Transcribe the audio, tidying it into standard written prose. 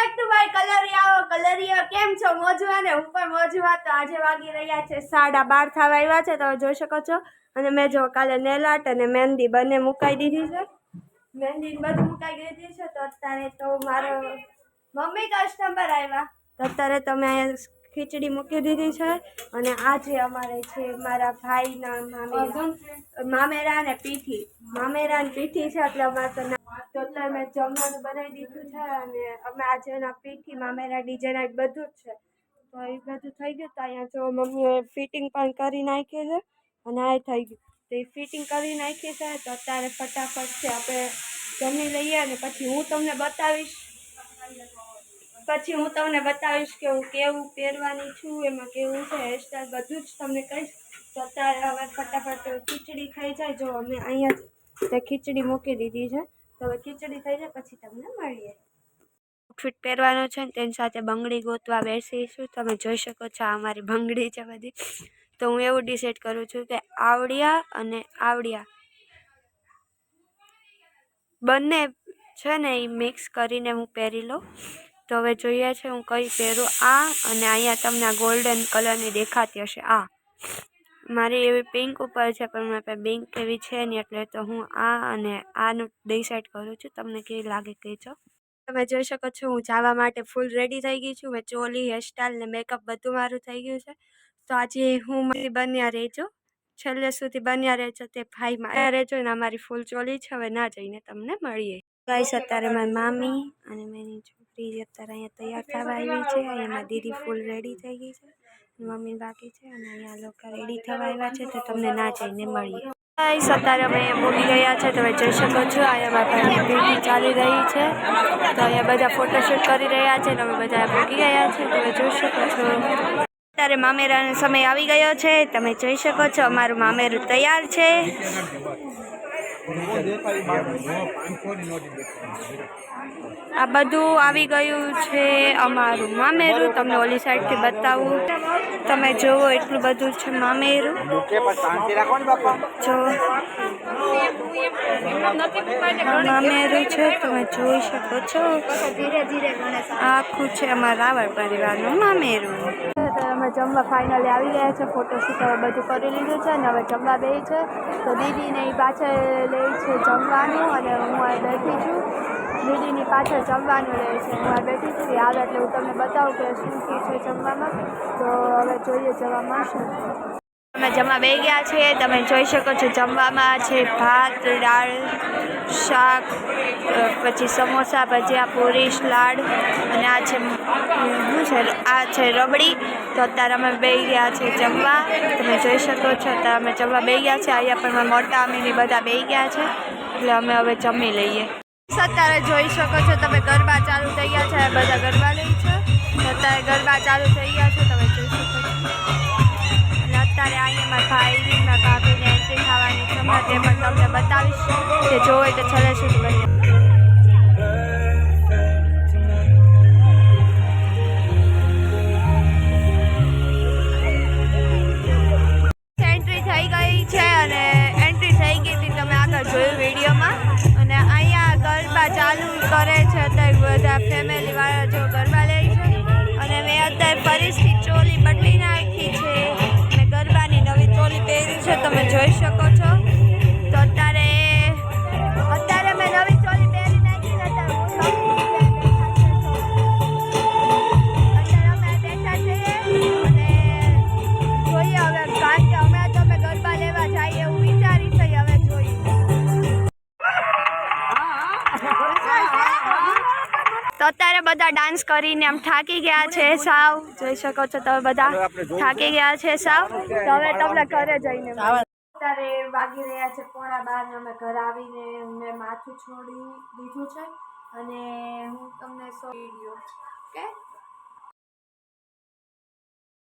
back to my કલરિયા કેમ છો મોજવા ને હું પણ મોજવા તો આજે વાગી રહ્યા છે 12:30 થવા આવ્યા છે તમે જોઈ શકો છો અને મેં જો કાલે નેલ આર્ટ અને મહેંદી બંને મુકાઈ દીધી છે મહેંદી બધું મુકાઈ દીધી છે તો અત્યારે તો મારો મમ્મી કસ્ટમર આવ્યા તો અત્યારે તમે અહીંયા ખીચડી મૂકી દીધી છે અને આજે અમારે છે મારા ભાઈના મામેરા અને પીઠી છે એટલે અમારે તો અત્યારે મેં જમવાનું બનાવી દીધું છે અને અમે આજે એના પીઠી મામેરા ડિઝાઇન બધું જ છે તો એ બધું થઈ ગયું તો અહીંયા જો મમ્મીએ ફિટિંગ પણ કરી નાખી છે અને આ થઈ ગયું તો એ ફિટિંગ કરી નાખી છે તો અત્યારે ફટાફટ છે આપણે જમી લઈએ અને પછી હું તમને બતાવીશ કે હું કેવું પહેરવાની છું એમાં કેવું છે હેરસ્ટાઈલ બધું જ તમને કહીશ તો અત્યારે હવે ફટાફટ ખીચડી થઈ જાય જો અમે અહીંયા તે ખીચડી મૂકી દીધી છે તો હવે ખીચડી થઈ જાય પછી તમને મળીએ આઉટફિટ પહેરવાનો છે ને તેની સાથે બંગડી ગોતવા બેસીશું તમે જોઈ શકો છો આ મારી બંગડી છે બધી તો હું એવું ડિસાઈડ કરું છું કે આવડિયા અને આવડિયા બંને છે ને એ મિક્સ કરીને હું પહેરી લઉં તો હવે જોઈએ છે હું કઈ પહેરું આ અને અહીંયા તમને આ ગોલ્ડન કલરની દેખાતી હશે આ મારી એવી પિંક ઉપર છે પણ મારી પાસે પિંક એવી છે નહીં એટલે તો હું આ અને આનું ડિસાઈડ કરું છું તમને કેવી લાગે કહેજો તમે જોઈ શકો છો હું જવા માટે ફૂલ રેડી થઈ ગઈ છું મેં ચોલી હેરસ્ટાઈલ ને મેકઅપ બધું મારું થઈ ગયું છે તો આજે હું મારી બન્યા રહેજો છેલ્લે સુધી બન્યા રહેજો તે ભાઈ માર્યા રહેજો ને અમારી ફૂલ ચોલી છે હવે ના જઈને તમને મળીએ ગાઈસ અત્યારે મારી મામી અને મેની છોકરી અત્યારે અહીંયા તૈયાર થવા આવી છે અહીંયા દીદી ફૂલ રેડી થઈ ગઈ છે મમ્મી બાકી છે અને અહીંયા લોકો રેડી થવા આવ્યા છે તો તમને ના જઈને મળીએ ગાઈસ અત્યારે અમે ભૂલી ગયા છે તમે જોઈ શકો છો અહીંયા મારી બેટી ચાલી રહી છે તો અહીંયા બધા ફોટોશૂટ કરી રહ્યા છે તમે બધા ભૂલી ગયા છે તમે જોઈ શકો છો અત્યારે મામેરાનો સમય આવી ગયો છે તમે જોઈ શકો છો અમારું મામેરું તૈયાર છે આ બધું આવી ગયું છે અમારું મામેરું તમને ઓલી સાઈડથી બતાવું તમે જોવો એટલું બધું છે મામેરું જો મામેરું છે તમે જોઈ શકો છો આખું છે અમારા રાવળ પરિવારનું મામેરું અમે જમવા ફાઇનલી આવી ગયા છે ફોટોશૂટ હવે બધું કરી લીધું છે અને હવે જમવા બે છે તો દીદીને એ પાછળ લે છે જમવાનું અને હું આ બેઠી છું દીદીની પાછળ જમવાનું રહે છે હું આ બેઠી છું આવે એટલે હું તમને બતાવું કે શું શું છે જમવામાં તો હવે જોઈએ જવામાં શું અમે જમવા બે ગયા છે તમે જોઈ શકો છો જમવામાં છે ભાત દાળ શાક પછી સમોસા ભજીયા પૂરી સલાડ અને આ છે શું છે આ છે રબડી તો અત્યારે અમે બે ગયા છે જમવા તમે જોઈ શકો છો અત્યારે અમે જમવા બે ગયા છે અહીંયા પણ મોટા અમીની બધા બે ગયા છે એટલે અમે હવે જમી લઈએ અત્યારે જોઈ શકો છો તમે ગરબા ચાલુ થઈ ગયા છે બધા ગરબા લે છે અત્યારે ગરબા ચાલુ થઈ ગયા છે તમે જોઈ શકો છો અને અત્યારે અહીંયા મારા ભાઈની મારા ભાભીને એન્ટ્રી થવાની છે હમણાં તે પણ તમને બતાવીશ કે જો હોય તો છેલ્લે સુધી બની જોયું વિડીયોમાં અને અહીંયા ગરબા ચાલુ કરે છે અત્યારે બધા ફેમિલી વાળા જો ગરબા લે છે અને મેં અત્યારે ફરીથી ચોલી બદલી નાખી છે મેં ગરબાની નવી ચોલી પહેરી છે તમે જોઈ શકો છો તો અત્યારે મેં નવી ચોલી પહેરી નાખી ને અત્યારે અમે બેઠા છીએ અને જોઈએ હવે કારણ કે અમે તો અમે ગરબા લેવા જઈએ એવું વિચારી છે હવે જોઈએ તો અત્યારે બધા ડાન્સ કરીને આમ થાકી ગયા છે સાવ જોઈ શકો છો તમે બધા થાકી ગયા છે સાવ તો હવે તમને ઘરે જઈને અત્યારે વાગી રહ્યા છે 12:30 ને અમે ઘરે આવીને મેં માથું છોડી દીધું છે અને હું તમને વિડીયો ઓકે